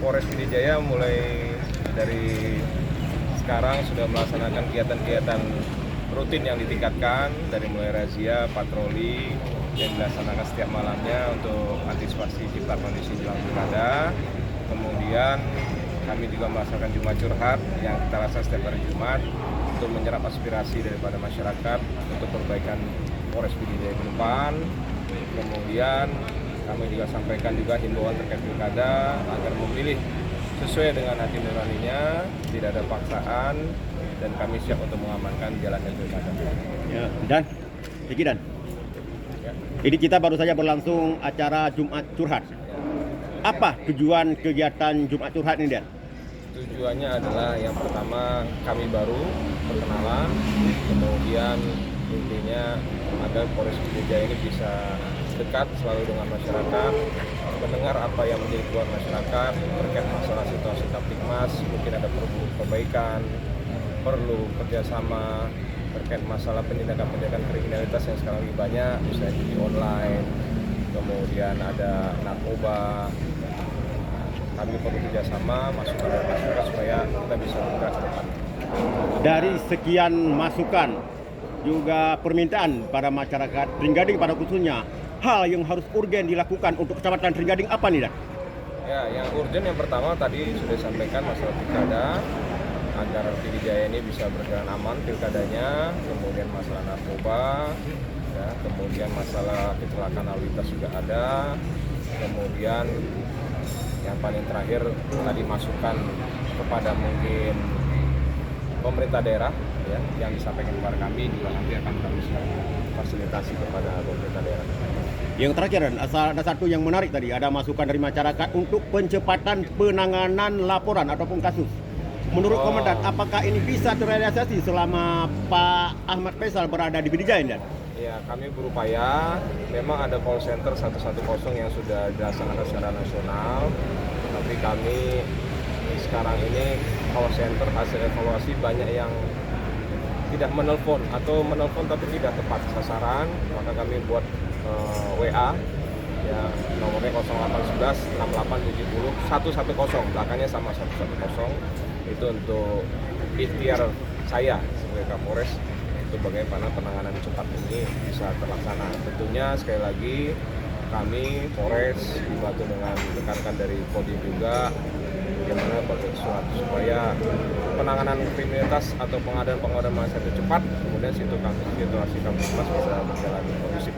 Polres Pd Jaya mulai dari sekarang sudah melaksanakan kegiatan-kegiatan rutin yang ditingkatkan dari mulai razia, patroli yang dilaksanakan setiap malamnya untuk antisipasi cipta kondisi jelang pilkada. Kemudian kami juga melaksanakan Jumat Curhat yang kita laksanakan setiap hari Jumat untuk menyerap aspirasi daripada masyarakat untuk perbaikan Polres Pd Jaya ke depan. Kemudian kami juga sampaikan juga himbauan terkait pilkada agar memilih sesuai dengan hati nuraninya, tidak ada paksaan, dan kami siap untuk mengamankan jalannya pilkada. Ya, Dan, Ya. ini kita baru saja berlangsung acara Jumat Curhat. Apa tujuan kegiatan Jumat Curhat ini, Dan? Tujuannya adalah yang pertama kami baru perkenalan, kemudian intinya agar Polres Pd Jaya ini bisa dekat selalu dengan masyarakat, mendengar apa yang menjadi keluhan masyarakat terkait masalah situasi Kamtipmas, mungkin ada perlu perbaikan, perlu kerjasama terkait masalah penindakan kriminalitas yang sekarang lebih banyak, misalnya judi online, kemudian ada narkoba. Kami perlu kerjasama, masukan dari masyarakat supaya kita bisa bergerak ke depan. Dari sekian masukan juga permintaan pada masyarakat Trenggalek pada khususnya, hal yang harus urgen dilakukan untuk Kecamatan Trenggalek apa nih, Dan? Ya, yang urgent yang pertama tadi sudah disampaikan masalah pilkada, agar Pd Jaya ini bisa berjalan aman pilkadanya, kemudian masalah narkoba, ya, kemudian masalah kecelakaan lalu lintas juga ada, kemudian yang paling terakhir tadi masukan kepada mungkin pemerintah daerah ya, yang disampaikan kepada kami juga nanti akan kami fasilitasi kepada pemerintah daerah. Yang terakhir, Dan, ada satu yang menarik tadi, ada masukan dari masyarakat untuk pencepatan penanganan laporan ataupun kasus. Menurut Komandan, apakah ini bisa terrealisasi selama Pak Ahmad Faisal berada di Pd Jaya, Dan? Ya, kami berupaya, memang ada call center 110 yang sudah dilaksanakan secara nasional, tapi kami sekarang ini call center hasil evaluasi banyak yang tidak menelpon atau menelpon tapi tidak tepat sasaran, maka kami buat WA ya, nomornya 0811 6870 110, belakangnya sama 110, itu untuk ikhtiar saya sebagai Kapolres untuk bagaimana penanganan cepat ini bisa terlaksana. Tentunya sekali lagi kami Polres dibantu dengan rekan-rekan dari Kodim juga bagaimana supaya penanganan kriminalitas atau pengadaan massa itu cepat, kemudian situasi Kamtipmas bisa berjalan kondusif.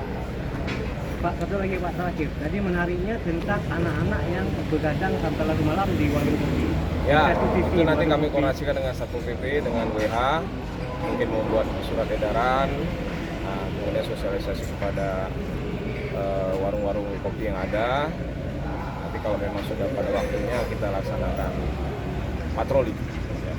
Pak, satu lagi Pak terakhir. Tadi menariknya tentang anak-anak yang begadang sampai larut malam di warung kopi. Ya, itu nanti kami koordinasikan dengan Satpol PP, dengan WH, mungkin membuat surat edaran, kemudian sosialisasi kepada warung-warung kopi yang ada. Nanti kalau memang sudah pada waktunya kita laksanakan patroli. Ya.